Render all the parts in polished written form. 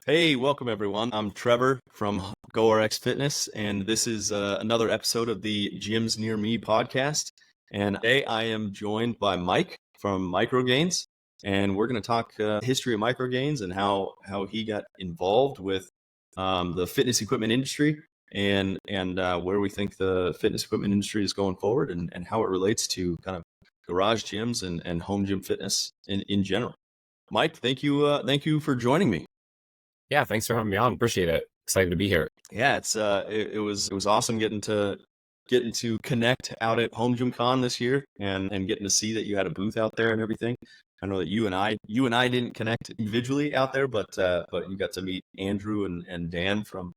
Hey, welcome everyone. I'm Trevor from GoRX Fitness, and this is another episode of the Gyms Near Me podcast. And today I am joined by Mike from MicroGainz, and we're going to talk history of MicroGainz and how he got involved with the fitness equipment industry and where we think the fitness equipment industry is going forward and how it relates to kind of garage gyms and home gym fitness in general. Mike, thank you for joining me. Yeah, thanks for having me on. Appreciate it. Excited to be here. Yeah, it was awesome getting to connect out at Home Gym Con this year and getting to see that you had a booth out there and everything. I know that you and I didn't connect individually out there, but you got to meet Andrew and Dan from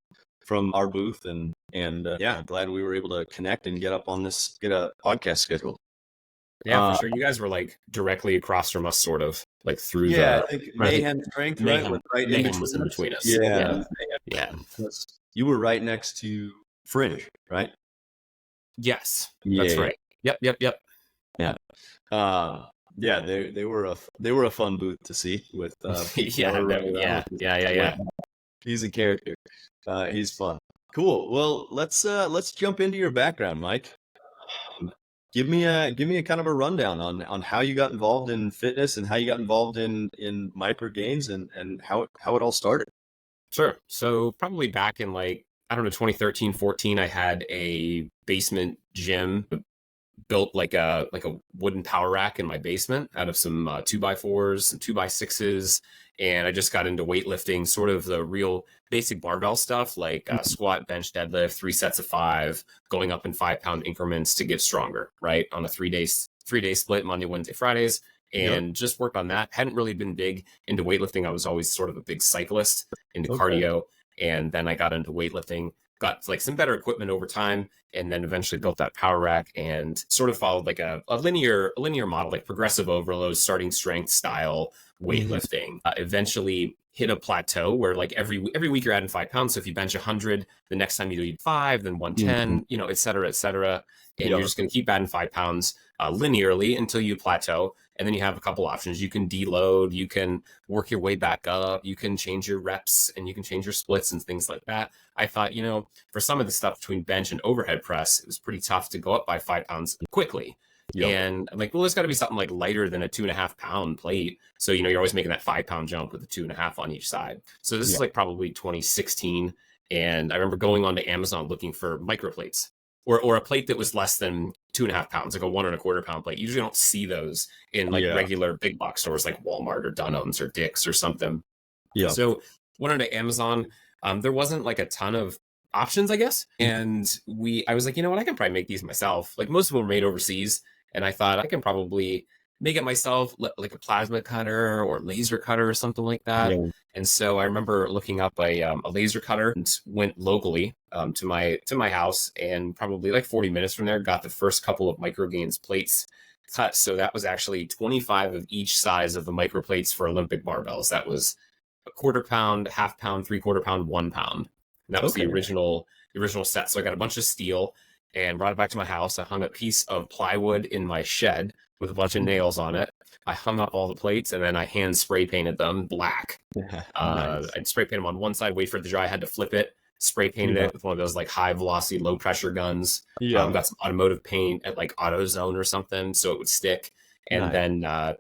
our booth and yeah, glad we were able to connect and get a podcast scheduled. Yeah, for sure. You guys were like directly across from us, sort of like through Yeah, the. I think Mayhem Strength, right? Mayhem, Right Mayhem was in between us. Yeah. Yeah. You were right next to Fringe, right? Yes, Yeah. that's right. Yep. Yeah. Yeah, they were a fun booth to see with Yeah. He's a character. He's fun. Cool. Well, let's jump into your background, Mike. Give me a kind of a rundown on how you got involved in fitness and how you got involved in MicroGainz and how it all started. Sure. So probably back in 2013, 14, I had a basement gym built like a wooden power rack in my basement out of some 2x4s and 2x6s. And I just got into weightlifting, sort of the real basic barbell stuff, like squat, bench, deadlift, 3 sets of 5, going up in 5-pound increments to get stronger, right? On a 3-day split, Monday, Wednesday, Fridays. And just worked on that. Hadn't really been big into weightlifting. I was always sort of a big cyclist into cardio. And then I got into weightlifting, got like some better equipment over time, and then eventually built that power rack and sort of followed like a linear model, like progressive overload, starting strength style weightlifting. Eventually hit a plateau where like every week you're adding 5 pounds. So if you bench 100, the next time you do 5, then 110, et cetera, et cetera. And you're just going to keep adding 5 pounds linearly until you plateau. And then you have a couple options. You can deload, you can work your way back up, you can change your reps, and you can change your splits and things like that. I thought, for some of the stuff between bench and overhead press, it was pretty tough to go up by 5 pounds quickly. And I'm like, well, there's got to be something like lighter than a 2.5 pound plate. So, you're always making that 5 pound jump with a 2.5 on each side. So this is like probably 2016. And I remember going onto Amazon looking for micro plates or a plate that was less than 2.5 pounds, like a 1.25 pound plate. You usually don't see those in regular big box stores like Walmart or Dunham's or Dick's or something. Yeah. So went onto Amazon. There wasn't like a ton of options, I guess. And I was like, I can probably make these myself. Like most of them were made overseas. And I thought I can probably make it myself, like a plasma cutter or laser cutter or something like that. Yeah. And so I remember looking up a laser cutter and went locally to my house, and probably like 40 minutes from there got the first couple of MicroGainz plates cut. So that was actually 25 of each size of the micro plates for Olympic barbells. That was a 1/4 pound, 1/2 pound, 3/4 pound, 1 pound. And that was the original set. So I got a bunch of steel and brought it back to my house. I hung a piece of plywood in my shed with a bunch of nails on it. I hung up all the plates, and then I hand spray painted them black. Nice. I'd spray paint them on one side, wait for it to dry. I had to flip it, spray painted it with one of those like high velocity, low pressure guns. Got some automotive paint at like AutoZone or something so it would stick. And then I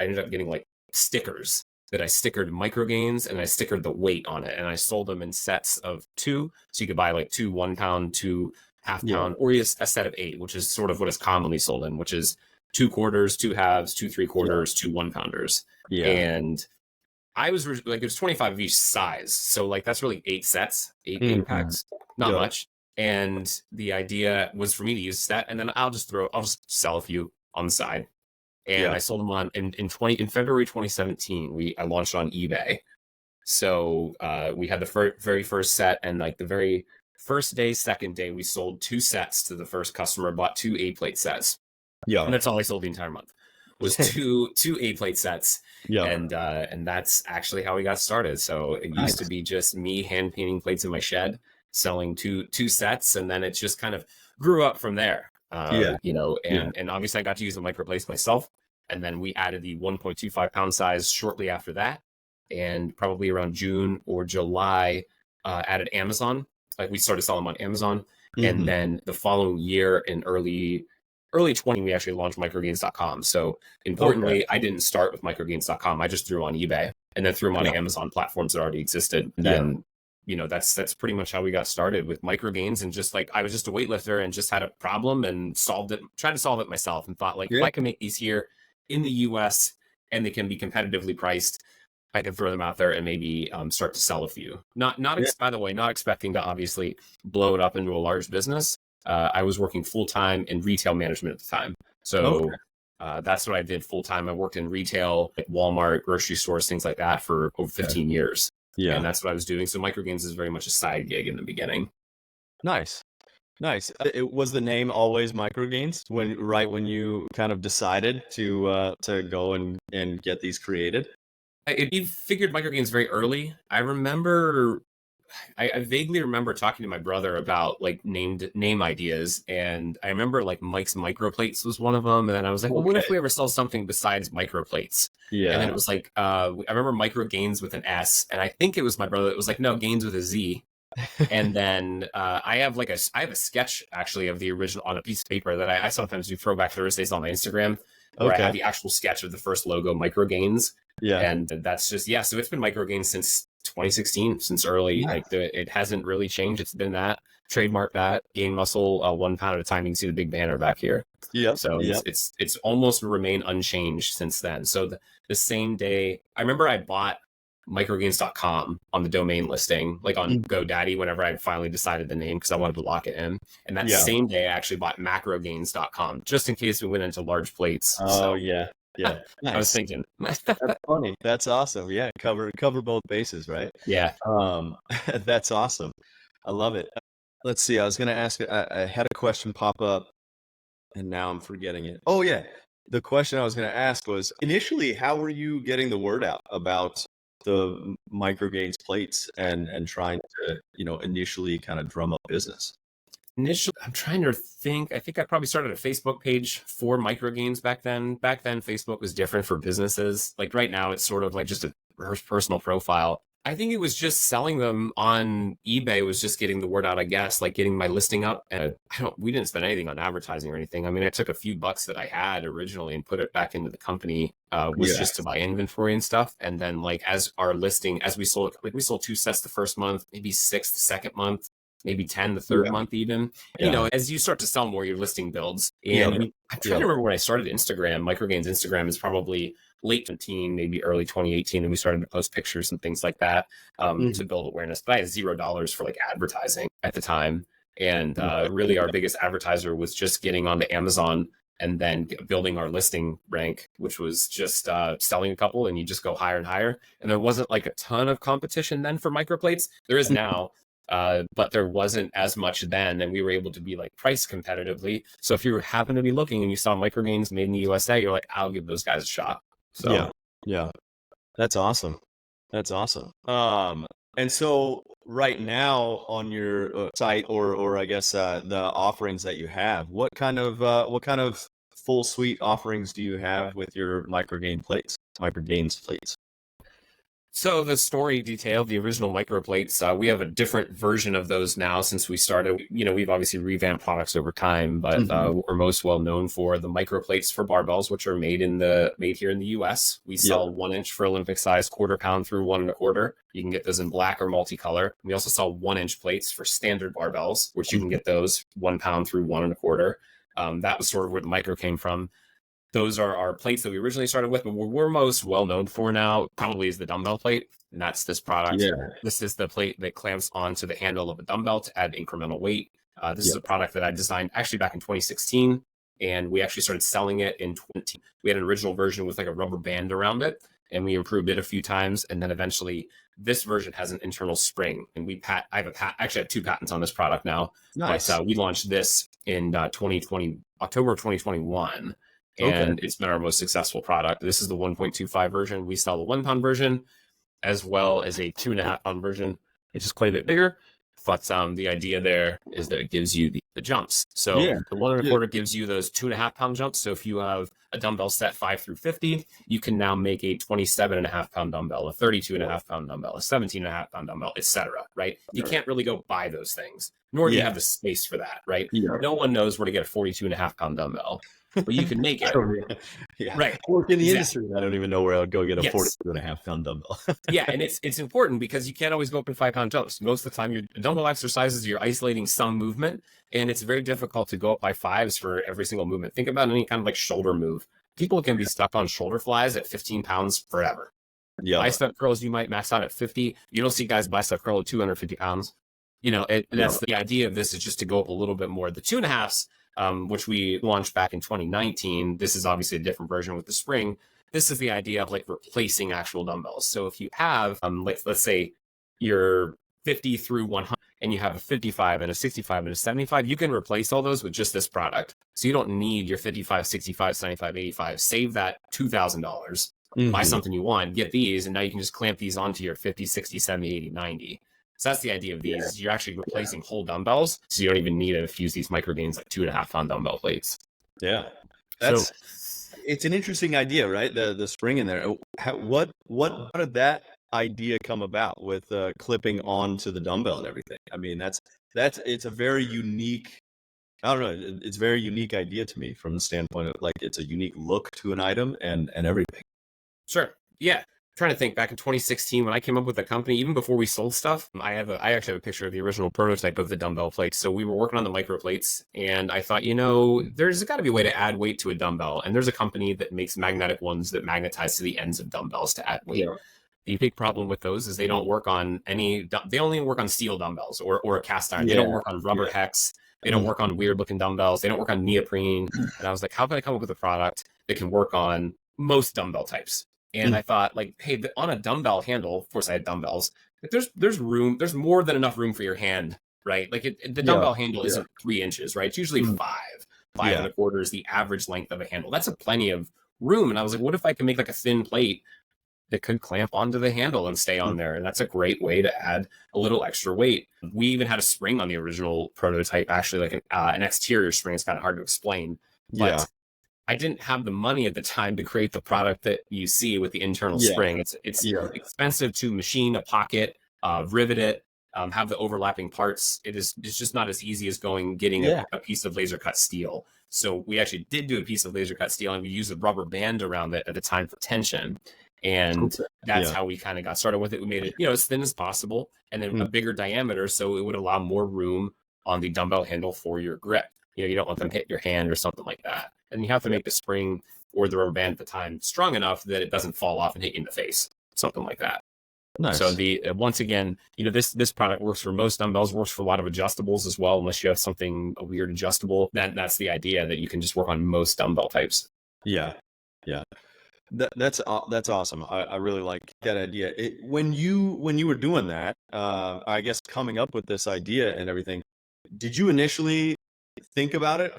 ended up getting like stickers that I stickered MicroGainz, and I stickered the weight on it, and I sold them in sets of 2. So you could buy like 2 1 pound, 2 1/2 pound, or a set of 8, which is sort of what is commonly sold in, which is 2 quarters, 2 halves, 2 3/4, 2 1 pounders. Yeah. And I was like, it was 25 of each size. So like, that's really 8 sets, 8 packs, not much. And the idea was for me to use that. And then I'll just sell a few on the side. And I sold them in February 2017, I launched on eBay. So we had the very first set, and like the very first day, second day, we sold 2 sets to the first customer, bought 2 A-plate sets. Yeah. And that's all I sold the entire month was two A-plate sets. Yeah. And that's actually how we got started. So it used to be just me hand painting plates in my shed, selling two sets, and then it just kind of grew up from there. And obviously I got to use the micro plates myself. And then we added the 1.25 pound size shortly after that. and probably around June or July, added Amazon. Like we started selling them on Amazon. And then the following year in early 20, we actually launched MicroGainz.com. So importantly, I didn't start with MicroGainz.com. I just threw on eBay and then threw them on Amazon platforms that already existed. And then, that's pretty much how we got started with MicroGainz. And just like, I was just a weightlifter and just had a problem and tried to solve it myself, and thought like, if I can make these here in the US and they can be competitively priced, I can throw them out there and maybe start to sell a few. By the way, not expecting to obviously blow it up into a large business. I was working full-time in retail management at the time. So that's what I did full-time. I worked in retail at Walmart, grocery stores, things like that for over 15 years. Yeah. And that's what I was doing. So MicroGainz is very much a side gig in the beginning. Nice. It was the name always MicroGainz when you kind of decided to go and get these created? I figured MicroGainz very early. I vaguely remember talking to my brother about like name ideas, and I remember like Mike's microplates was one of them. And then I was like, well, what if we ever sell something besides microplates? Yeah. And then it was like, I remember MicroGainz with an S, and I think it was my brother that was like, no, Gainz with a Z. And then I have a sketch actually of the original on a piece of paper that I sometimes do Throwback Thursdays on my Instagram, where I have the actual sketch of the first logo, MicroGainz. Yeah. And that's just, so it's been MicroGainz since 2016, since early. Like it hasn't really changed. It's been that, trademark that, gain muscle 1 pound at a time. You can see the big banner back here. Yeah. So it's almost remained unchanged since then. So the same day, I remember I bought MicroGainz.com on the domain listing, like on GoDaddy, whenever I finally decided the name, because I wanted to lock it in. And that same day, I actually bought MacroGainz.com just in case we went into large plates. Yeah. Nice. I was thinking. That's funny. That's awesome. Yeah. Cover both bases, right? Yeah. That's awesome. I love it. Let's see. I was going to ask, I had a question pop up and now I'm forgetting it. Oh yeah. The question I was going to ask was, initially, how were you getting the word out about the MicroGainz plates and trying to, initially kind of drum up business? Initially, I'm trying to think. I think I probably started a Facebook page for MicroGainz back then. Back then, Facebook was different for businesses. Like right now, it's sort of like just a personal profile. I think it was just selling them on eBay was just getting the word out, I guess, like getting my listing up. And we didn't spend anything on advertising or anything. I mean, I took a few bucks that I had originally and put it back into the company, just to buy inventory and stuff. And then like, as we sold 2 sets the first month, maybe 6 the second month, maybe 10 the third month even. As you start to sell more, your listing builds. And I'm trying to remember when I started Instagram. MicroGainz Instagram is probably late 2017, maybe early 2018, and we started to post pictures and things like that to build awareness. But I had $0 for like advertising at the time. And really our biggest advertiser was just getting onto Amazon and then building our listing rank, which was just selling a couple, and you just go higher and higher. And there wasn't like a ton of competition then for microplates. There is now. But there wasn't as much then, and we were able to be like priced competitively. So if you happen to be looking and you saw MicroGainz made in the USA, you're like, I'll give those guys a shot. So yeah, that's awesome. And so right now on your site, or I guess the offerings that you have, what kind of full suite offerings do you have with your MicroGainz plates? So the story detail, the original microplates, we have a different version of those now since we started. We've obviously revamped products over time, but we're most well known for the microplates for barbells, which are made here in the US. We sell 1 inch for Olympic size, 1/4 pound through 1 1/4. You can get those in black or multicolor. We also sell 1 inch plates for standard barbells, which you can get those 1 pound through 1 1/4. That was sort of where the micro came from. Those are our plates that we originally started with, but what we're most well known for now probably is the dumbbell plate. And that's this product. Yeah. This is the plate that clamps onto the handle of a dumbbell to add incremental weight. This is a product that I designed actually back in 2016. And we actually started selling it in 20. We had an original version with like a rubber band around it, and we improved it a few times. And then eventually this version has an internal spring. And I actually have 2 patents on this product now. Nice. But we launched this in October of 2021. And it's been our most successful product. This is the 1.25 version. We sell the 1 pound version as well as a 2.5 pound version. It's just quite a bit bigger. But the idea there is that it gives you the jumps. So Yeah. the 1 1/4 gives you those 2.5 pound jumps. So if you have a dumbbell set 5 through 50, you can now make a 27.5 pound dumbbell, a 32.5 pound dumbbell, a 17.5 pound dumbbell, etc. Right? You can't really go buy those things, nor do you have the space for that. Right? Yeah. No one knows where to get a 42.5 pound dumbbell, but you can make it. Yeah. Right. I work in the industry. I don't even know where I would go get a Yes. 42.5 pound dumbbell. Yeah, and it's important because you can't always go up in 5 pound jumps. Most of the time, your dumbbell exercises, you're isolating some movement, and it's very difficult to go up by 5s for every single movement. Think about any kind of like shoulder move. People can be stuck on shoulder flies at 15 pounds forever. Yeah. Bicep curls, you might max out at 50. You don't see guys bicep curl at 250 pounds. You know, that's the idea of this, is just to go up a little bit more. The 2.5s, which we launched back in 2019. This is obviously a different version with the spring. This is the idea of like replacing actual dumbbells. So if you have, let's say you're 50 through 100 and you have a 55 and a 65 and a 75, you can replace all those with just this product. So you don't need your 55, 65, 75, 85. Save that $2,000, buy something you want, get these, and now you can just clamp these onto your 50, 60, 70, 80, 90. So that's the idea of these. Yeah. You're actually replacing whole dumbbells, so you don't even need to fuse these MicroGainz like 2.5 pound dumbbell plates. Yeah, it's an interesting idea, right? The spring in there. What did that idea come about with clipping onto the dumbbell and everything? I mean, it's a very unique. I don't know. It's a very unique idea to me from the standpoint of like it's a unique look to an item and everything. Sure. Yeah. Trying to think back in 2016 when I came up with the company, even before we sold stuff, I actually have a picture of the original prototype of the dumbbell plate. So we were working on the micro plates, and I thought, there's got to be a way to add weight to a dumbbell. And there's a company that makes magnetic ones that magnetize to the ends of dumbbells to add weight. Yeah. The big problem with those is they don't work on they only work on steel dumbbells or a cast iron. They don't work on rubber hex. They don't work on weird looking dumbbells. They don't work on neoprene. And I was like, how can I come up with a product that can work on most dumbbell types? And I thought, like, hey, on a dumbbell handle, of course I had dumbbells, like there's room, there's more than enough room for your hand, right? Like the dumbbell handle isn't 3 inches, right? It's usually 5.25 is the average length of a handle. That's plenty of room. And I was like, what if I can make like a thin plate that could clamp onto the handle and stay on there? And that's a great way to add a little extra weight. We even had a spring on the original prototype, actually like an exterior spring. It's kind of hard to explain, but I didn't have the money at the time to create the product that you see with the internal spring. It's expensive to machine a pocket, rivet it, have the overlapping parts. It's just not as easy as getting a piece of laser cut steel. So we actually did do a piece of laser cut steel, and we used a rubber band around it at the time for tension. And that's how we kind of got started with it. We made it, as thin as possible, and then a bigger diameter, so it would allow more room on the dumbbell handle for your grip. You don't want them to hit your hand or something like that. And you have to make the spring or the rubber band at the time strong enough that it doesn't fall off and hit you in the face, something like that. Nice. So once again, this product works for most dumbbells, works for a lot of adjustables as well, unless you have a weird adjustable. That's the idea, that you can just work on most dumbbell types. Yeah. That's awesome. I really like that idea. When you were doing that, I guess coming up with this idea and everything, did you initially think about it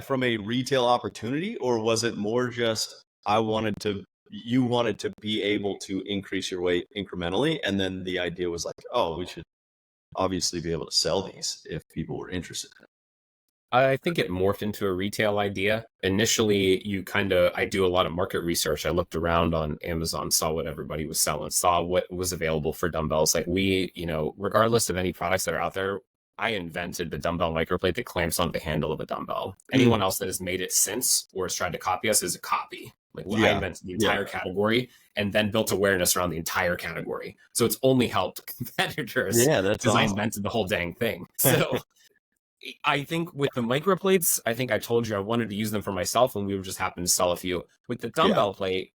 from a retail opportunity, or was it more just you wanted to be able to increase your weight incrementally, and then the idea was like, oh, we should obviously be able to sell these if people were interested in it? I think it morphed into a retail idea. Initially, I do a lot of market research. I looked around on Amazon, saw what everybody was selling, saw what was available for dumbbells. Like regardless of any products that are out there, I invented the dumbbell microplate that clamps onto the handle of a dumbbell. Anyone else that has made it since or has tried to copy us is a copy. I invented the entire category and then built awareness around the entire category. So it's only helped competitors because I invented the whole dang thing. So I think with the microplates, I think I told you I wanted to use them for myself, and we would just happen to sell a few. With the dumbbell plate,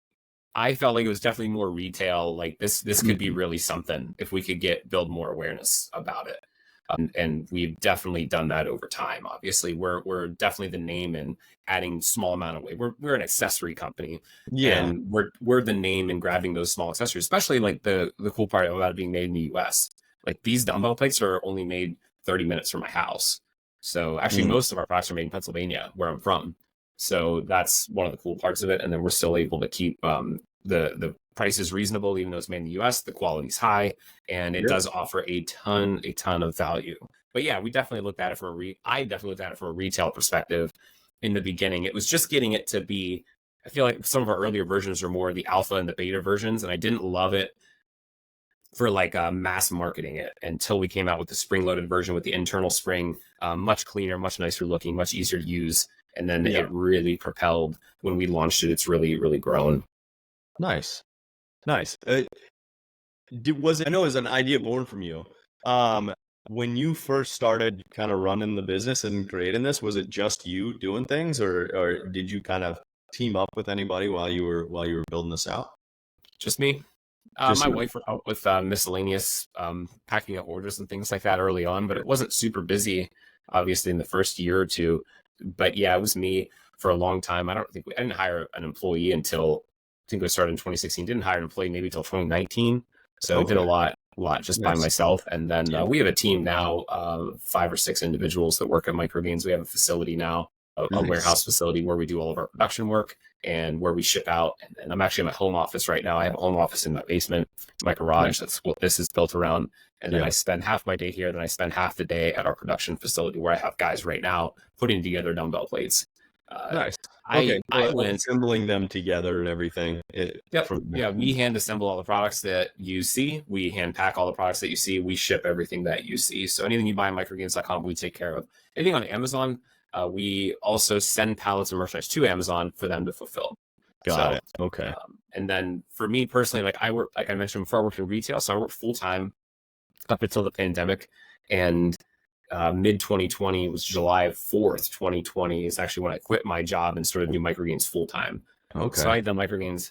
I felt like it was definitely more retail. Like this could be really something if we could build more awareness about it. And we've definitely done that over time. Obviously, we're definitely the name in adding small amount of weight. We're an accessory company, and we're the name in grabbing those small accessories. Especially like the cool part about it being made in the U.S. Like these dumbbell plates are only made 30 minutes from my house. So actually, most of our products are made in Pennsylvania, where I'm from. So that's one of the cool parts of it. And then we're still able to keep the price is reasonable, even though it's made in the US, the quality's high, and it does offer a ton of value. But yeah, we definitely looked at it I definitely looked at it from a retail perspective in the beginning. It was just getting it to be, I feel like some of our earlier versions are more the alpha and the beta versions, and I didn't love it for like mass marketing it until we came out with the spring-loaded version with the internal spring, much cleaner, much nicer looking, much easier to use. And then it really propelled when we launched it. It's really, really grown. Nice. I know it was an idea born from you. When you first started kind of running the business and creating this, was it just you doing things, or did you kind of team up with anybody while you were building this out? Just me. My wife would help with miscellaneous packing up orders and things like that early on, but it wasn't super busy, obviously, in the first year or two. But yeah, it was me for a long time. I didn't hire an employee until, I think we started in 2016. Didn't hire an employee maybe until 2019. So I did a lot just by myself. And then we have a team now, 5 or 6 individuals that work at MicroGainz. We have a facility now, a warehouse facility where we do all of our production work and where we ship out. And I'm actually in my home office right now. I have a home office in my basement, my garage. That's what this is built around. And then I spend half my day here. Then I spend half the day at our production facility where I have guys right now putting together dumbbell plates. Nice. I went assembling them together and everything. We hand assemble all the products that you see. We hand pack all the products that you see. We ship everything that you see. So anything you buy on microgainz.com, we take care of. Anything on Amazon, we also send pallets of merchandise to Amazon for them to fulfill. Got it. Okay. And then for me personally, like I mentioned before, I worked in retail, so I worked full time up until the pandemic, and mid 2020 was July 4th, 2020 is actually when I quit my job and started doing MicroGainz full time. Okay. So I had done MicroGainz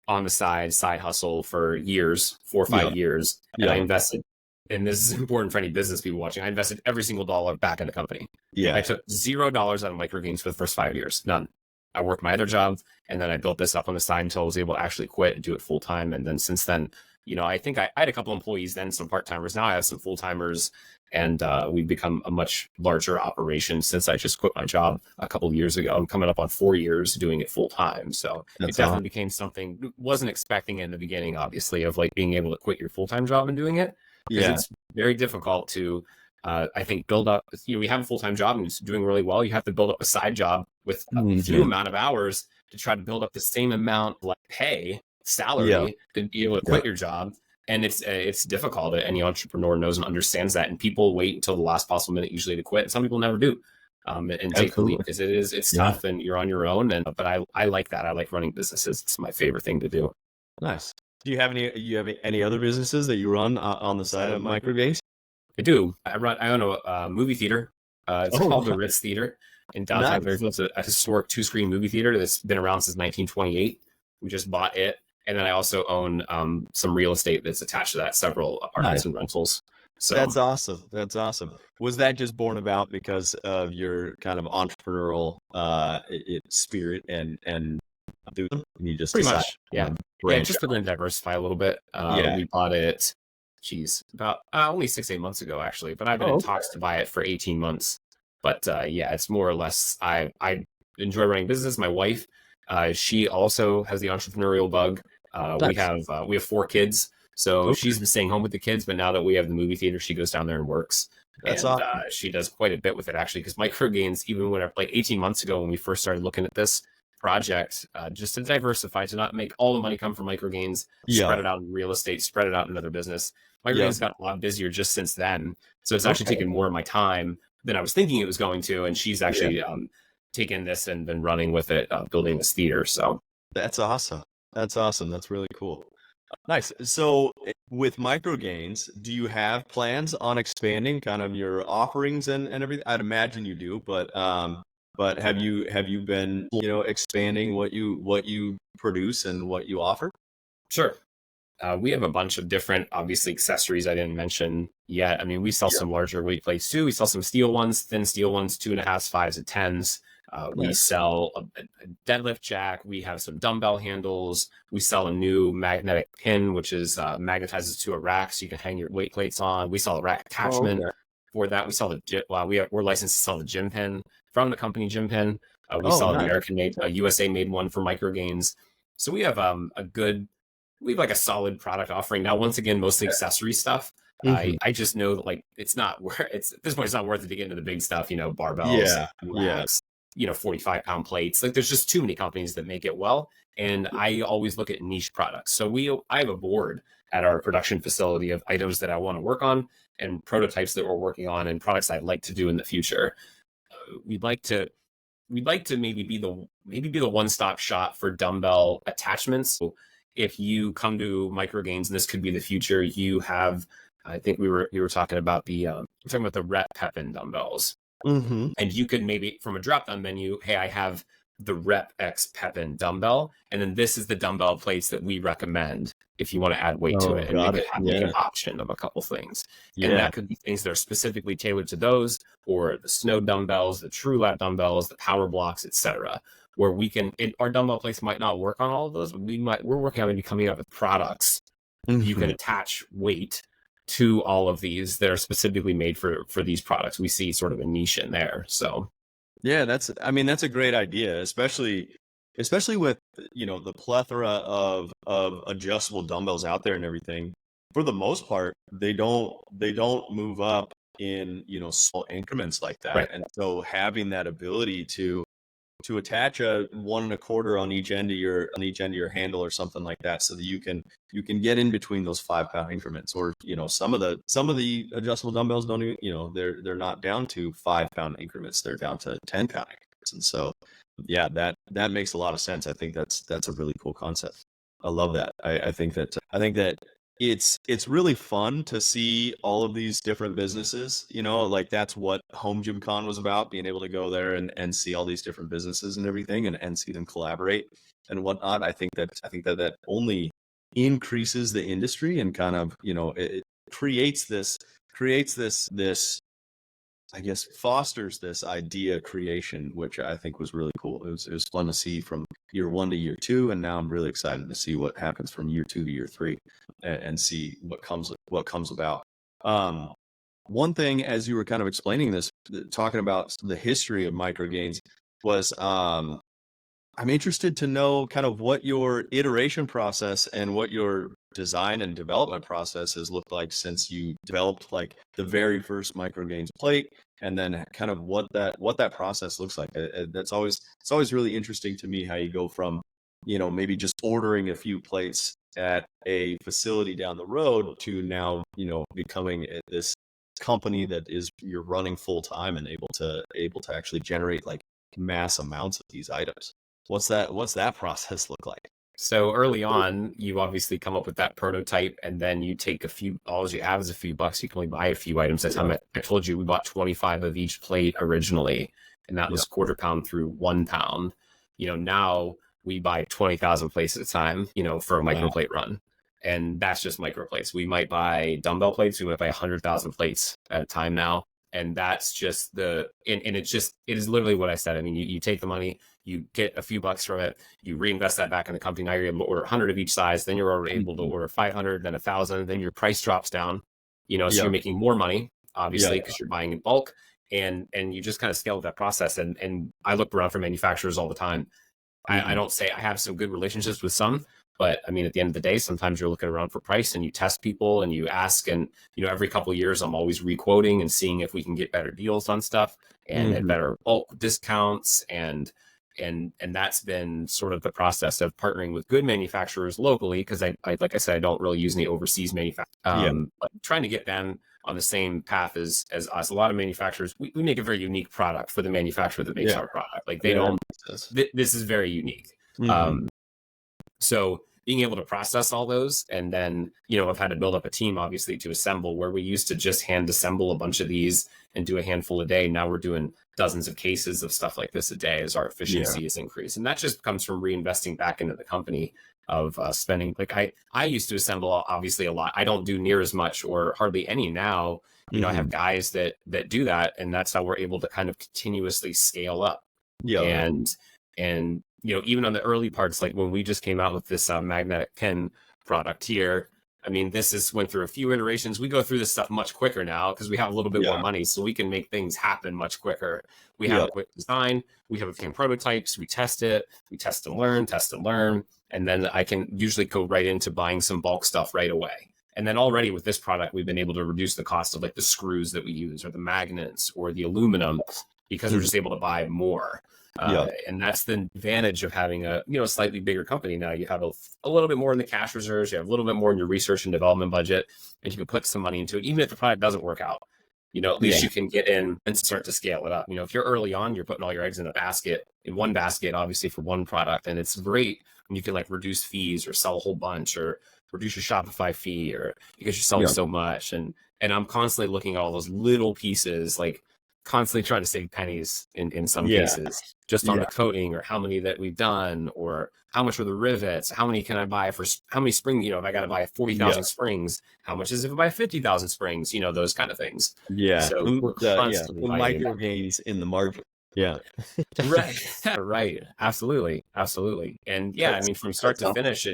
on the side hustle for years, 4 or 5 years, and I invested. And this is important for any business people watching. I invested every single dollar back in the company. I took $0 out of MicroGainz for the first 5 years, none. I worked my other job, and then I built this up on the side until I was able to actually quit and do it full time. And then since then, I think I had a couple employees then, some part-timers. Now I have some full-timers, and we've become a much larger operation since I just quit my job a couple of years ago. I'm coming up on 4 years doing it full-time. So it definitely became something, wasn't expecting it in the beginning, obviously, of like being able to quit your full-time job and doing it. It's very difficult to, I think, build up, we have a full-time job and it's doing really well. You have to build up a side job with a few amount of hours to try to build up the same amount of pay, salary to be able to quit your job. And it's difficult. Any entrepreneur knows and understands that. And people wait until the last possible minute usually to quit. And some people never do. And take the leap because it's tough and you're on your own. But I like that. I like running businesses. It's my favorite thing to do. Nice. Do you have any other businesses that you run on the side of MicroGainz? I do. I own a movie theater. It's called the Ritz Theater in downtown Fairfield. It's a historic 2-screen movie theater that's been around since 1928. We just bought it. And then I also own some real estate that's attached to that, several apartments and rentals. So that's awesome. Was that just born about because of your kind of entrepreneurial spirit and do them? And you just pretty much, just to diversify a little bit. We bought it, about only 6-8 months ago actually, but I've been in talks to buy it for 18 months. But it's more or less I enjoy running business. My wife, she also has the entrepreneurial bug. We have 4 kids, so she's been staying home with the kids. But now that we have the movie theater, she goes down there and works. That's awesome. She does quite a bit with it actually, because MicroGainz, even when like 18 months ago when we first started looking at this project, just to diversify, to not make all the money come from MicroGainz, spread it out in real estate, spread it out in another business. MicroGainz got a lot busier just since then, so it's actually taken more of my time than I was thinking it was going to. And she's actually taken this and been running with it, building this theater. So that's awesome. That's really cool. Nice. So with MicroGainz, do you have plans on expanding kind of your offerings and everything? I'd imagine you do, but have you been, expanding what you produce and what you offer? Sure. We have a bunch of different, obviously, accessories I didn't mention yet. I mean, we sell some larger weight plates too. We sell some steel ones, thin steel ones, 2.5s, 5s, and 10s. We sell a deadlift jack. We have some dumbbell handles. We sell a new magnetic pin, which is magnetizes to a rack, so you can hang your weight plates on. We sell a rack attachment for that. We sell we're licensed to sell the gym pin from the company Gym Pin. We sell an American-made, USA-made one for MicroGainz. So we have we have like a solid product offering now. Once again, mostly accessory stuff. I just know that like it's not where it's at this point. It's not worth it to get into the big stuff. Barbells, Yeah. Yeah. racks, 45-pound plates. Like there's just too many companies that make it well. And I always look at niche products. So I have a board at our production facility of items that I want to work on and prototypes that we're working on and products I'd like to do in the future. We'd like to maybe be the one-stop shop for dumbbell attachments. So if you come to MicroGainz, and this could be the future, you have, I think we were talking about we're talking about the Rep Pepin dumbbells. Mm-hmm. And you could maybe from a drop down menu, hey, I have the Rep X Pepin dumbbell, and then this is the dumbbell plates that we recommend if you want to add weight to it and make an option of a couple things. Yeah. And that could be things that are specifically tailored to those, or the snow dumbbells, the true lat dumbbells, the power blocks, etc. Where we can, our dumbbell plates might not work on all of those, but we're working on maybe coming up with products. You can attach weight to all of these that are specifically made for these products. We see sort of a niche in there. So yeah, that's a great idea, especially with, the plethora of adjustable dumbbells out there and everything. For the most part, they don't move up in, small increments like that. Right. And so having that ability to attach a 1 1/4 on each end of your handle or something like that, so that you can get in between those 5-pound increments, or some of the adjustable dumbbells don't even, they're not down to 5-pound increments, they're down to 10-pound increments. And so yeah, that makes a lot of sense. I think that's a really cool concept. I love that. I think that it's really fun to see all of these different businesses, like that's what Home Gym Con was about, being able to go there and see all these different businesses and everything, and see them collaborate and whatnot. I think that only increases the industry, and kind of, it creates this, I guess, fosters this idea creation, which I think was really cool. It was fun to see from year 1 to year 2, and now I'm really excited to see what happens from year 2 to year 3, and see what comes about. One thing, as you were kind of explaining this, talking about the history of MicroGainz, was I'm interested to know kind of what your iteration process and what your design and development process has looked like since you developed like the very first MicroGainz plate, and then kind of what that process looks like. It's always really interesting to me how you go from, maybe just ordering a few plates at a facility down the road to now, becoming this company that you're running full time and able to actually generate like mass amounts of these items. What's that process look like? So early on, you obviously come up with that prototype, and then you take all you have is a few bucks. You can only buy a few items at a time. I told you we bought 25 of each plate originally, and that was 1/4 pound through 1 pound. Now we buy 20,000 plates at a time, for a microplate run. And that's just microplates. We might buy dumbbell plates. We might buy 100,000 plates at a time now. And that's just it is literally what I said. I mean, you take the money, you get a few bucks from it, you reinvest that back in the company. Now you're able to order 100 of each size. Then you're already able to order 500, then 1,000. Then your price drops down, so you're making more money, obviously, because you're buying in bulk. And you just kind of scale that process. And I look around for manufacturers all the time. I don't say I have some good relationships with some, but I mean, at the end of the day, sometimes you're looking around for price and you test people and you ask, and, every couple of years, I'm always requoting and seeing if we can get better deals on stuff and at better bulk discounts. And that's been sort of the process of partnering with good manufacturers locally. Because I like I said, I don't really use any overseas manufacturers, but trying to get them on the same path as us. A lot of manufacturers, we make a very unique product for the manufacturer that makes our product. Like they don't, this is very unique. So being able to process all those, and then, I've had to build up a team, obviously, to assemble, where we used to just hand assemble a bunch of these and do a handful a day. Now we're doing dozens of cases of stuff like this a day as our efficiency has increased. And that just comes from reinvesting back into the company, of spending. Like I used to assemble, obviously, a lot. I don't do near as much or hardly any now. I have guys that do that, and that's how we're able to kind of continuously scale up. And even on the early parts, like when we just came out with this magnetic pin product here, I mean, went through a few iterations. We go through this stuff much quicker now because we have a little bit more money, so we can make things happen much quicker. We have a quick design. We have a few prototypes. We test it. We test and learn. And then I can usually go right into buying some bulk stuff right away. And then already with this product, we've been able to reduce the cost of like the screws that we use or the magnets or the aluminum because we're just able to buy more. And that's the advantage of having a slightly bigger company. Now you have a little bit more in the cash reserves, you have a little bit more in your research and development budget, and you can put some money into it. Even if the product doesn't work out, at least you can get in and start to scale it up. If you're early on, you're putting all your eggs in one basket, obviously for one product. And it's great when you can like reduce fees or sell a whole bunch or reduce your Shopify fee or because you're selling so much. And I'm constantly looking at all those little pieces, like constantly trying to save pennies in some cases, just on the coating or how many that we've done or how much are the rivets, how many can I buy for how many springs, if I got to buy 40,000 springs, how much is it if I buy 50,000 springs, those kind of things. So we're constantly MicroGainz in the market. Right. Absolutely. And I mean, from start to finish,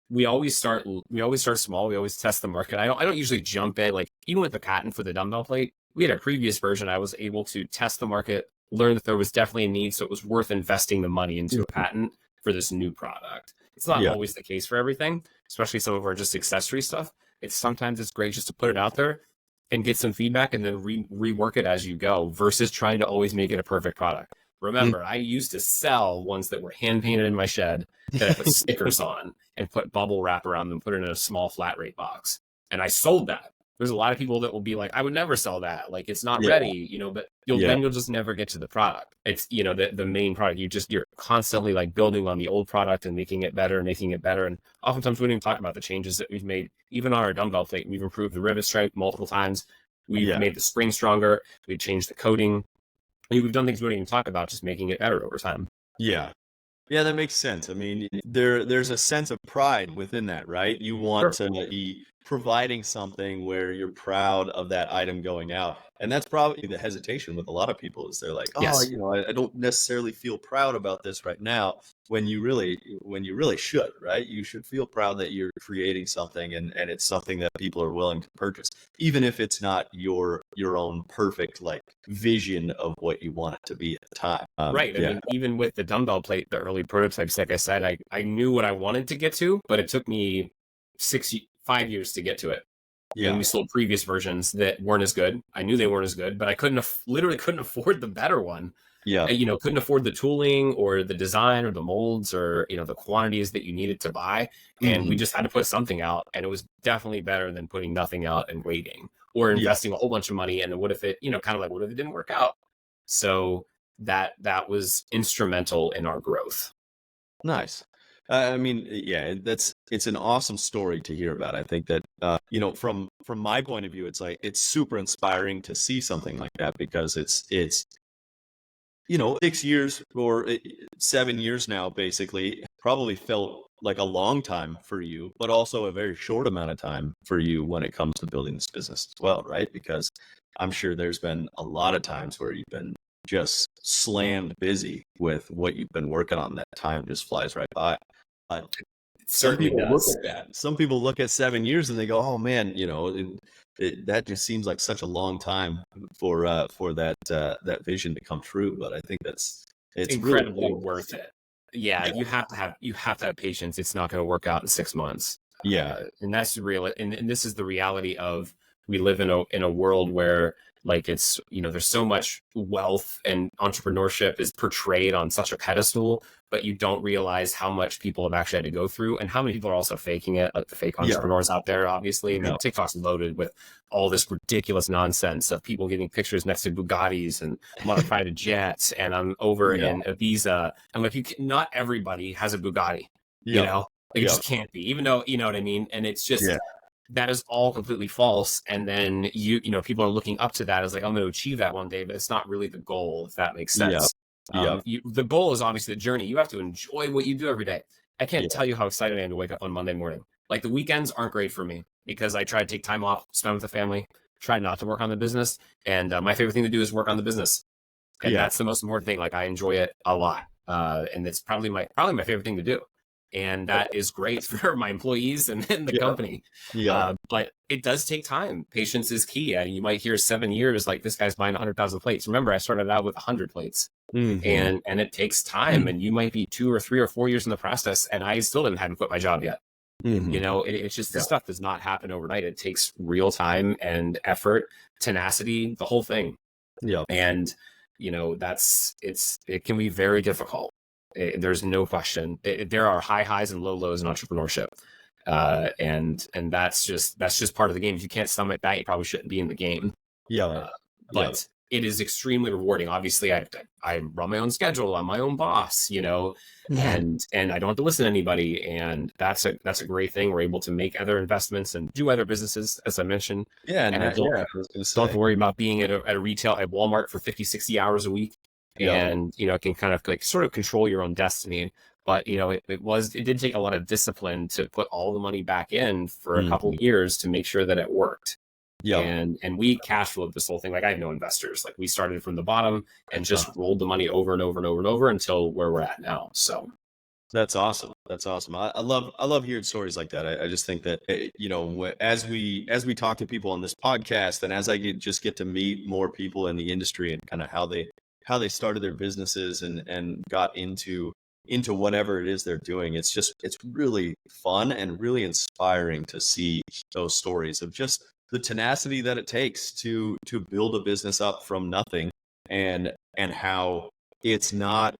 we always start small. We always test the market. I don't usually jump in, like even with the patent for the dumbbell plate, we had a previous version. I was able to test the market, learn that there was definitely a need. So it was worth investing the money into a patent for this new product. It's not always the case for everything, especially some of our just accessory stuff. Sometimes it's great just to put it out there and get some feedback and then rework it as you go versus trying to always make it a perfect product. Remember, I used to sell ones that were hand painted in my shed that I put stickers on and put bubble wrap around them, put it in a small flat rate box. And I sold that. There's a lot of people that will be like, I would never sell that. Like it's not ready, but then you'll just never get to the product. It's, the main product. You're constantly like building on the old product and making it better. And oftentimes we don't even talk about the changes that we've made. Even on our dumbbell plate, we've improved the rivet strength multiple times. We've made the spring stronger. We've changed the coating. We've done things we don't even talk about, just making it better over time. Yeah, that makes sense. I mean, there's a sense of pride within that, right? You want to be providing something where you're proud of that item going out. And that's probably the hesitation with a lot of people is they're like, I don't necessarily feel proud about this right now when you really should, right? You should feel proud that you're creating something and it's something that people are willing to purchase, even if it's not your own perfect like vision of what you want it to be at the time. Right. I mean, even with the dumbbell plate, the early prototypes, like I said, I knew what I wanted to get to, but it took me 5 years to get to it. And we sold previous versions that weren't as good. I knew they weren't as good, but I literally couldn't afford the better one. Couldn't afford the tooling or the design or the molds or, the quantities that you needed to buy. And we just had to put something out. And it was definitely better than putting nothing out and waiting or investing a whole bunch of money. And what if it, what if it didn't work out? So that was instrumental in our growth. Nice. I mean, it's an awesome story to hear about. I think that, from my point of view, it's super inspiring to see something like that because it's 6 years or 7 years now, basically, probably felt like a long time for you, but also a very short amount of time for you when it comes to building this business as well, right? Because I'm sure there's been a lot of times where you've been just slammed busy with what you've been working on. That time just flies right by. Some people look at that. Some people look at 7 years and they go, "Oh man, that just seems like such a long time for that vision to come true." But I think it's incredibly really worth it. Yeah, you have to have patience. It's not going to work out in 6 months. And that's real. And this is the reality of we live in a world where like it's there's so much wealth and entrepreneurship is portrayed on such a pedestal, but you don't realize how much people have actually had to go through and how many people are also faking it, like the fake entrepreneurs out there, obviously. I mean, TikTok's loaded with all this ridiculous nonsense of people getting pictures next to Bugattis and modified jets. And I'm over in Ibiza. I'm like, not everybody has a Bugatti, you just can't be, even though, you know what I mean? And it's just, that is all completely false. And then people are looking up to that as like, I'm going to achieve that one day, but it's not really the goal, if that makes sense. The goal is obviously the journey. You have to enjoy what you do every day. I can't tell you how excited I am to wake up on Monday morning. Like the weekends aren't great for me because I try to take time off, spend with the family, try not to work on the business. And my favorite thing to do is work on the business. And that's the most important thing. Like I enjoy it a lot. And it's probably my favorite thing to do. And that is great for my employees and the company. But it does take time. Patience is key. You might hear 7 years, like this guy's buying 100,000 plates. Remember, I started out with 100 plates. And it takes time, and you might be 2 or 3 or 4 years in the process, and I still hadn't quit my job yet. You know, it's just this stuff does not happen overnight. It takes real time and effort, tenacity, the whole thing. And you know, it can be very difficult. There's no question. There are high highs and low lows in entrepreneurship, and that's just part of the game. If you can't stomach that, you probably shouldn't be in the game. But it is extremely rewarding. Obviously, I run my own schedule. I'm my own boss, you know, and I don't have to listen to anybody. And that's a great thing. We're able to make other investments and do other businesses, as I mentioned. And I don't have to worry about being at a retail at Walmart for 50, 60 hours a week. And, you know, it can kind of like sort of control your own destiny. But, you know, it did take a lot of discipline to put all the money back in for a couple of years to make sure that it worked. And we cash flowed this whole thing. Like, I have no investors. Like, we started from the bottom and just rolled the money over and over and over and over until where we're at now. So that's awesome. That's awesome. I love hearing stories like that. I just think that, you know, as we talk to people on this podcast, and as I get to meet more people in the industry and kind of how they started their businesses and got into whatever it is they're doing, it's really fun and really inspiring to see those stories of just the tenacity that it takes to build a business up from nothing, and how there's not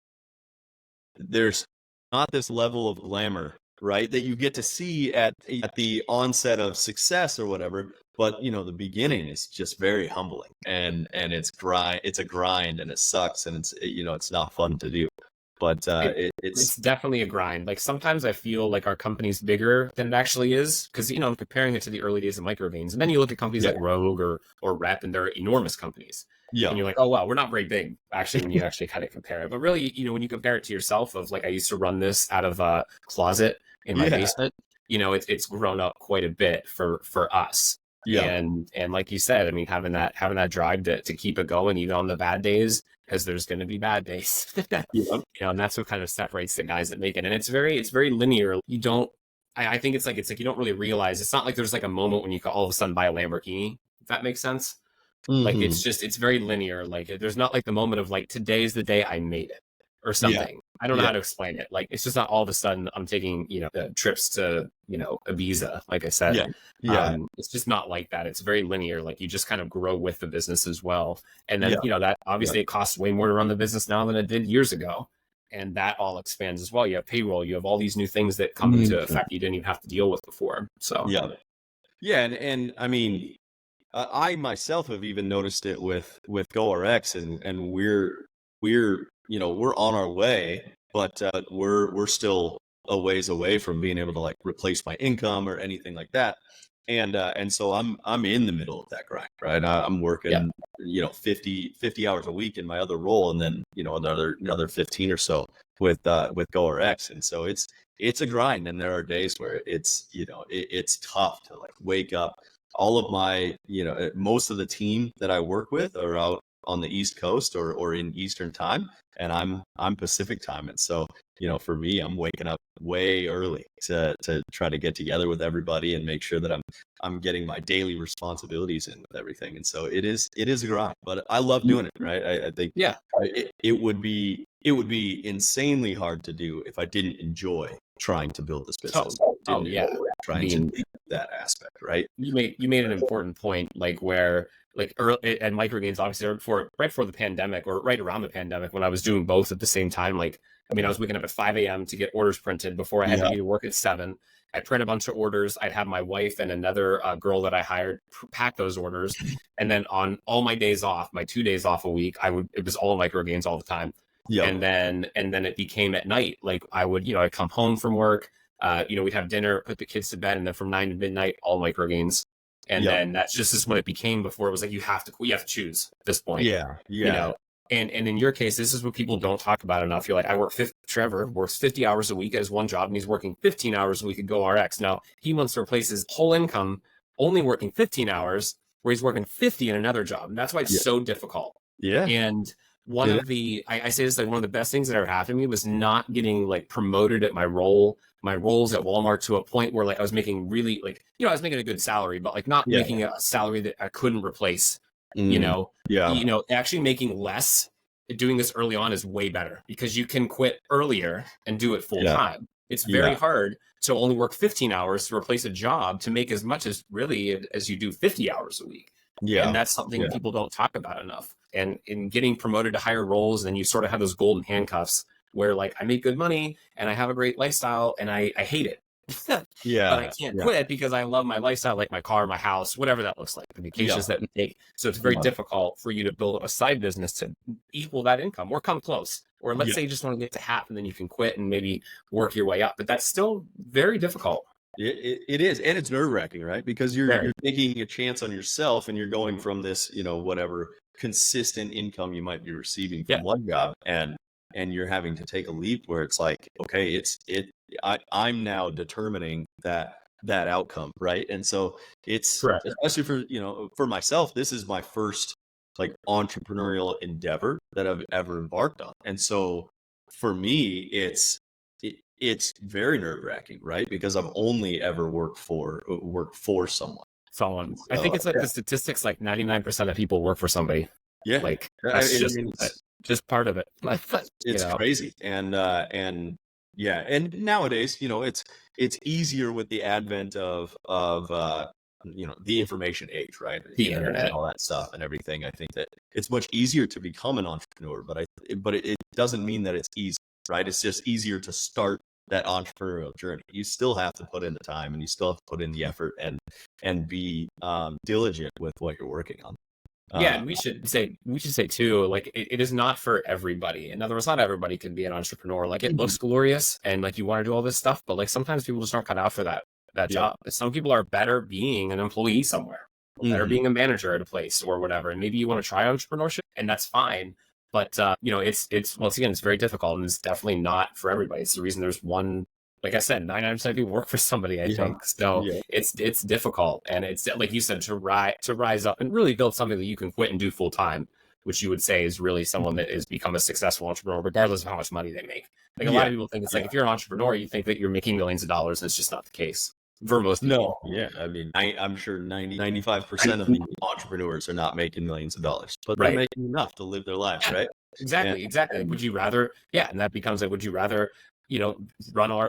this level of glamour, right, that you get to see at the onset of success or whatever. But, you know, the beginning is just very humbling, and it's a grind, and it sucks, and it's, you know, it's not fun to do. But it's definitely a grind. Like, sometimes I feel like our company's bigger than it actually is, because, you know, I'm comparing it to the early days of MicroGainz, and then you look at companies like Rogue or Rep, and they're enormous companies. And you're like, oh wow, we're not very big actually when you actually kind of compare it. But really, you know, when you compare it to yourself, of like, I used to run this out of a closet in my basement. You know, it's grown up quite a bit for us. And like you said, I mean, having that drive to keep it going even on the bad days, because there's going to be bad days. You know, and that's what kind of separates the guys that make it. And it's very linear. You don't. I think it's like you don't really realize. It's not like there's like a moment when you all of a sudden buy a Lamborghini. If that makes sense. Like, it's very linear. Like, there's not like the moment of like, today's the day I made it or something. I don't know how to explain it. Like, it's just not all of a sudden I'm taking, you know, trips to, you know, Ibiza, like I said. It's just not like that. It's very linear. Like, you just kind of grow with the business as well. And then, you know, that obviously it costs way more to run the business now than it did years ago. And that all expands as well. You have payroll, you have all these new things that come into effect you didn't even have to deal with before. So and I mean, I myself have even noticed it with GoRX, and we're you know, we're on our way, but we're still a ways away from being able to like replace my income or anything like that. And so I'm in the middle of that grind, right? I'm working, you know, 50 hours a week in my other role, and then, you know, another 15 or so with GoRX. And so it's a grind, and there are days where it's, you know, it's tough to like wake up. All of my, you know, most of the team that I work with are out on the East Coast or in Eastern time, and I'm Pacific time. And so, you know, for me, I'm waking up way early to try to get together with everybody and make sure that I'm getting my daily responsibilities in with everything. And so it is a grind, but I love doing it, right? I think it would be insanely hard to do if I didn't enjoy trying to build this business. Trying to do that aspect, right? You made an important point, like where like early at MicroGainz, obviously right before the pandemic, or right around the pandemic, when I was doing both at the same time. Like, I mean, I was waking up at 5 a.m. to get orders printed before I had to be to work at 7. I print a bunch of orders. I'd have my wife and another girl that I hired pack those orders, and then on all my days off, my 2 days off a week, it was all MicroGainz all the time. And then it became at night. Like, I would, you know, I'd come home from work. You know, we'd have dinner, put the kids to bed, and then from 9 to midnight, all MicroGainz. And then that's just what it became before. It was like, you have to choose at this point. You know, and in your case, this is what people don't talk about enough. You're like, Trevor works 50 hours a week at his one job, and he's working 15 hours a week at GoRX. Now, he wants to replace his whole income only working 15 hours, where he's working 50 in another job. And that's why it's so difficult. And one Did of the I say this, like, one of the best things that ever happened to me was not getting like promoted at my roles at Walmart to a point where like I was making really like, I was making a good salary, but like not Yeah. making a salary that I couldn't replace. Mm, yeah. Actually making less doing this early on is way better because you can quit earlier and do it full Yeah. time. It's very Yeah. hard to only work 15 hours to replace a job to make as much as really as you do 50 hours a week. Yeah. And that's something Yeah. people don't talk about enough. And in getting promoted to higher roles, then you sort of have those golden handcuffs where like I make good money and I have a great lifestyle and I hate it. But I Yeah. can't Yeah. quit because I love my lifestyle, like my car, my house, whatever that looks like, the vacations that we take. So it's very Yeah. difficult for you to build up a side business to equal that income or come close. Or let's Yeah. say you just want to get to half and then you can quit and maybe work your way up. But that's still very difficult. It is, and it's nerve-wracking, right? Because you're Very. taking a chance on yourself, and you're going from this, whatever consistent income you might be receiving from Yeah. one job, and you're having to take a leap where it's like, okay, I'm now determining that outcome, right? And so it's Correct. especially for myself, this is my first like entrepreneurial endeavor that I've ever embarked on, and so for me, it's very nerve-wracking, right? Because I've only ever worked for someone. I think So, it's like the statistics, like 99% of people work for somebody. yeah, Like I that's mean, just part of it. it's crazy, and yeah, and nowadays, it's easier with the advent of the information age, right? The And internet. all that stuff and everything. I think that it's much easier to become an entrepreneur, but it doesn't mean that it's easy, right? It's just easier to start that entrepreneurial journey. You still have to put in the time, and you still have to put in the effort and be diligent with what you're working on. Yeah, and we should say too, like it is not for everybody. In other words, not everybody can be an entrepreneur. Like it looks glorious and like you want to do all this stuff, but like sometimes people just aren't cut out for that Yeah. job. Some people are better being an employee somewhere, or better Mhm. being a manager at a place or whatever. And maybe you want to try entrepreneurship, and that's fine. But it's once again, it's very difficult, and it's definitely not for everybody. It's the reason there's one. Like I said, 99% of people work for somebody, I Yeah. think. So Yeah. it's difficult, and it's like you said, to rise up and really build something that you can quit and do full time, which you would say is really someone that has become a successful entrepreneur, regardless of how much money they make. Like a lot Yeah. of people think it's like if you're an entrepreneur, you think that you're making millions of dollars, and it's just not the case for most people. No, yeah. I mean, I'm sure 95% of the entrepreneurs are not making millions of dollars, but they're Right. making enough to live their lives, right? Exactly. And Would you rather? Yeah, and that becomes like, would you rather,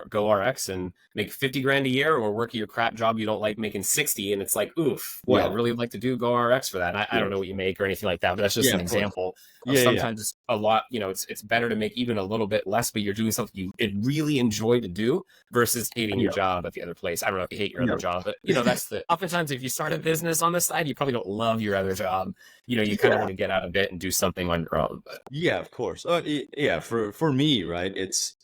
go RX and make 50 grand a year, or work at your crap job you don't like making 60? And it's like, oof, boy, Yeah. I'd really like to do go RX for that. And I don't know what you make or anything like that, but that's just Yeah, an of course. example of Yeah, yeah. sometimes it's a lot. It's better to make even a little bit less, but you're doing something you really enjoy to do versus hating your Yeah. job at the other place. I don't know if you hate your Yeah. other job, but that's oftentimes if you start a business on the side, you probably don't love your other job. You kind of want to get out of it and do something on your own. But Yeah, of course. Yeah, for me, right? It's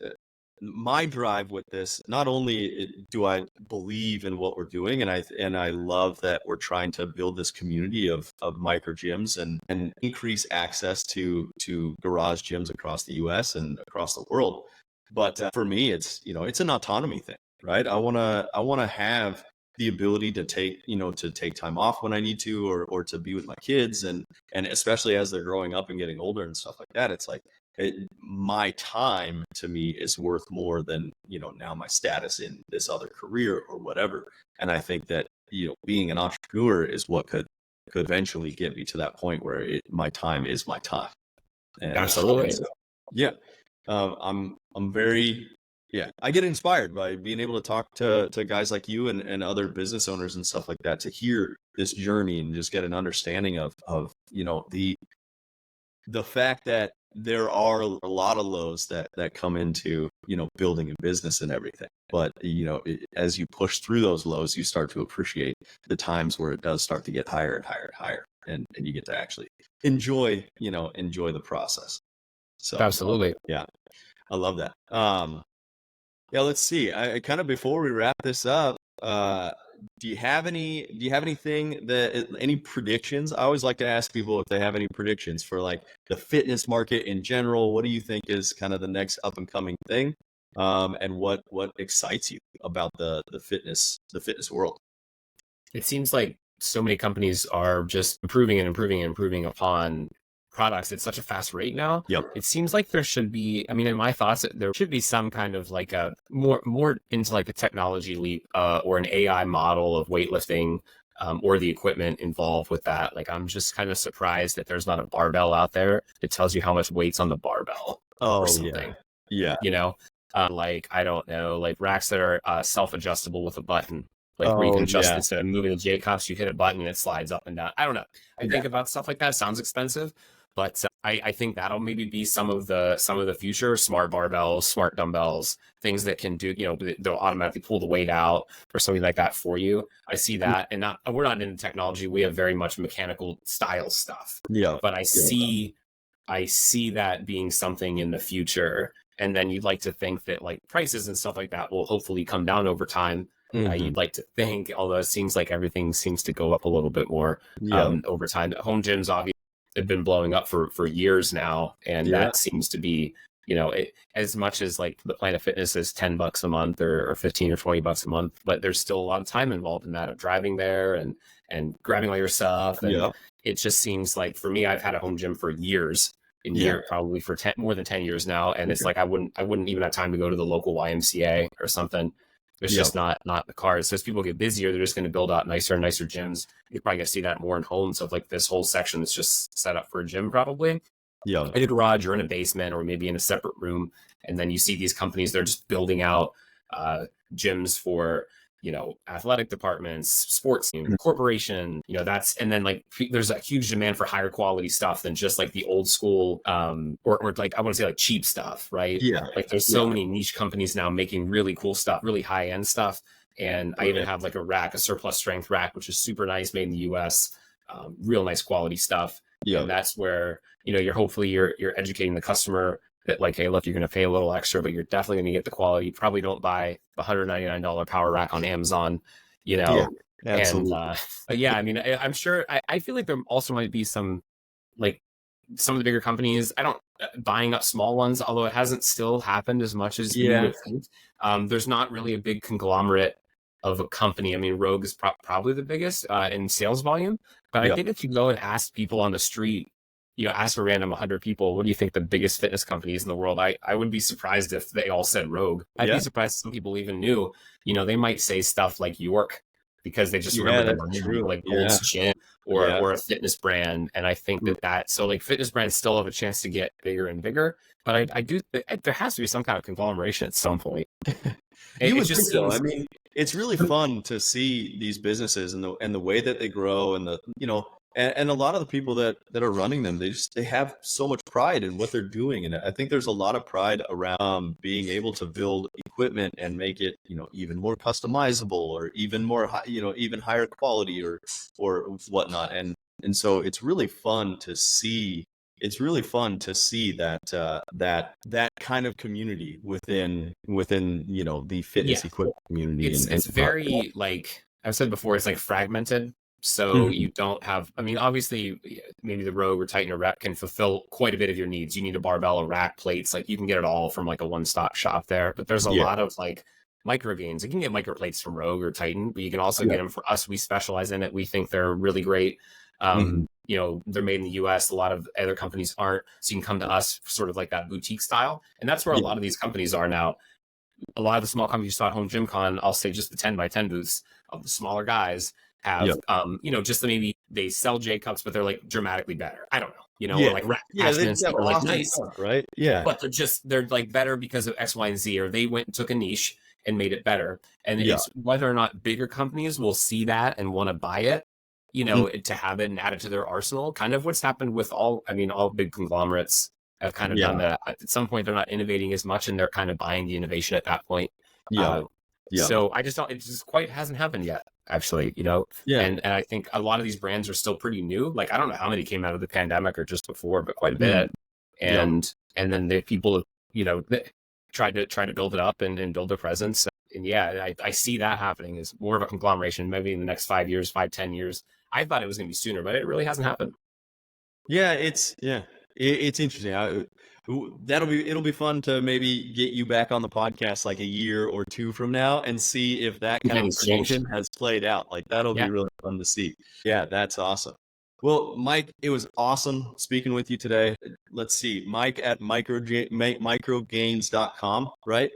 my drive with this. Not only do I believe in what we're doing, and I love that we're trying to build this community of micro gyms and increase access to garage gyms across the U.S. and across the world. But for me, it's an autonomy thing, right? I wanna have the ability to take time off when I need to, or to be with my kids, and especially as they're growing up and getting older and stuff like that. It's like my time to me is worth more than now my status in this other career or whatever. And I think that being an entrepreneur is what could eventually get me to that point where my time is my time. And absolutely. so, yeah, I'm very, yeah, I get inspired by being able to talk to guys like you and other business owners and stuff like that, to hear this journey and just get an understanding of the fact that there are a lot of lows that come into building a business and everything. But as you push through those lows, you start to appreciate the times where it does start to get higher and higher and higher, and you get to actually enjoy the process. So Absolutely. yeah, I love that. Yeah, let's see. I kind of, before we wrap this up, do you have anything any predictions? I always like to ask people if they have any predictions for like the fitness market in general. What do you think is kind of the next up and coming thing? And what excites you about the fitness world? It seems like so many companies are just improving and improving and improving upon products at such a fast rate now. Yep. It seems like there should be, I mean, in my thoughts, there should be some kind of like a more into like a technology leap or an AI model of weightlifting or the equipment involved with that. Like, I'm just kind of surprised that there's not a barbell out there that tells you how much weight's on the barbell or something. Yeah. You know, like, I don't know, like racks that are self-adjustable with a button. Like where you can adjust instead of moving the J-cuffs, you hit a button and it slides up and down. I don't know. I think about stuff like that. It sounds expensive, but I think that'll maybe be some of the future smart barbells, smart dumbbells, things that can do, they'll automatically pull the weight out or something like that for you. I see that, and we're not into technology. We have very much mechanical style stuff. Yeah. But I see that being something in the future. And then you'd like to think that like prices and stuff like that will hopefully come down over time. You'd like to think, although it seems like everything seems to go up a little bit more over time. Home gyms obviously have been blowing up for years now, and that seems to be, as much as like the Planet Fitness is $10 a month or 15 or $20 a month, but there's still a lot of time involved in that of driving there and grabbing all your stuff. And it just seems like, for me, I've had a home gym for years. Probably for more than 10 years now, and it's like I wouldn't even have time to go to the local YMCA or something. It's just not the cards. So as people get busier, they're just going to build out nicer and nicer gyms. You're probably going to see that more in homes of like this whole section that's just set up for a gym, probably. In a garage or in a basement or maybe in a separate room. And then you see these companies, they're just building out gyms for, athletic departments, sports team, corporation, and then like there's a huge demand for higher quality stuff than just like the old school or like I want to say like cheap stuff, right? Like there's so many niche companies now making really cool stuff, really high end stuff. And I even have like a surplus strength rack, which is super nice, made in the US, real nice quality stuff. And that's where, you're educating the customer that like, hey, look, you're going to pay a little extra, but you're definitely going to get the quality. You probably don't buy the $199 power rack on Amazon, Absolutely. And I mean, I'm sure, I feel like there also might be some of the bigger companies, buying up small ones, although it hasn't still happened as much as you would think. There's not really a big conglomerate of a company. I mean, Rogue is probably the biggest in sales volume, but I think if you go and ask people on the street, ask a random 100 people, what do you think the biggest fitness companies in the world? I wouldn't be surprised if they all said Rogue. I'd be surprised if some people even knew. They might say stuff like York because they just remember the name, like Gold's Gym or a fitness brand. And I think so like fitness brands still have a chance to get bigger and bigger. But there has to be some kind of conglomeration at some point. You would think so. I mean, it's really fun to see these businesses and the way that they grow and and a lot of the people that are running them, they have so much pride in what they're doing. And I think there's a lot of pride around being able to build equipment and make it, even more customizable or even more, even higher quality or whatnot. And so it's really fun to see. It's really fun to see that kind of community within the fitness equipment community. It's very, like I've said before, it's like fragmented. So you don't have, I mean, obviously maybe the Rogue or Titan or rack can fulfill quite a bit of your needs. You need a barbell, a rack, plates, like you can get it all from like a one-stop shop there. But there's a lot of like MicroGainz. You can get micro plates from Rogue or Titan, but you can also get them for us. We specialize in it. We think they're really great. They're made in the US. A lot of other companies aren't. So you can come to us for sort of like that boutique style. And that's where a lot of these companies are now. A lot of the small companies you saw at Home Gym Con, I'll say just the 10 by 10 booths of the smaller guys have, just maybe they sell J cups, but they're like dramatically better. I don't know, or like rack attachments that are like nice, stuff, right? Yeah, but they're like better because of X, Y, and Z, or they went and took a niche and made it better. And it's whether or not bigger companies will see that and want to buy it, to have it and add it to their arsenal. Kind of what's happened with all big conglomerates have kind of done that. At some point, they're not innovating as much, and they're kind of buying the innovation at that point. So I just don't. It just quite hasn't happened yet, actually. And I think a lot of these brands are still pretty new. Like I don't know how many came out of the pandemic or just before, but quite a bit. And then the people, that tried to build it up and build their presence. And I see that happening as more of a conglomeration, maybe in the next 5 years, 10 years. I thought it was going to be sooner, but it really hasn't happened. It's interesting. It'll be fun to maybe get you back on the podcast like a year or two from now and see if that kind of prediction has played out. Like that'll be really fun to see. Yeah, that's awesome. Well, Mike, it was awesome speaking with you today. Let's see, Mike at microgainz.com, right?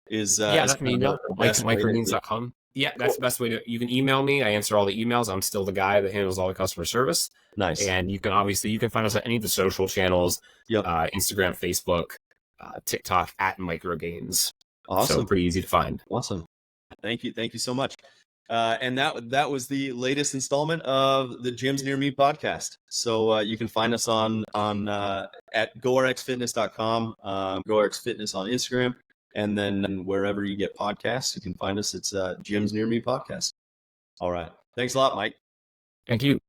Yeah, Is that's my kind of email, the mike at best way to. microgainz.com. Yeah, that's Cool. the best way to, you can email me. I answer all the emails. I'm still the guy that handles all the customer service. Nice. And you can find us at any of the social channels, Yep. Instagram, Facebook, TikTok at MicroGainz. So Awesome. pretty easy to find. Awesome. Thank you. Thank you so much. And that was the latest installment of the Gyms Near Me podcast. So you can find us on at gorxfitness.com, gorxfitness on Instagram, and then wherever you get podcasts, you can find us. It's Gyms Near Me podcast. All right. Thanks a lot, Mike. Thank you.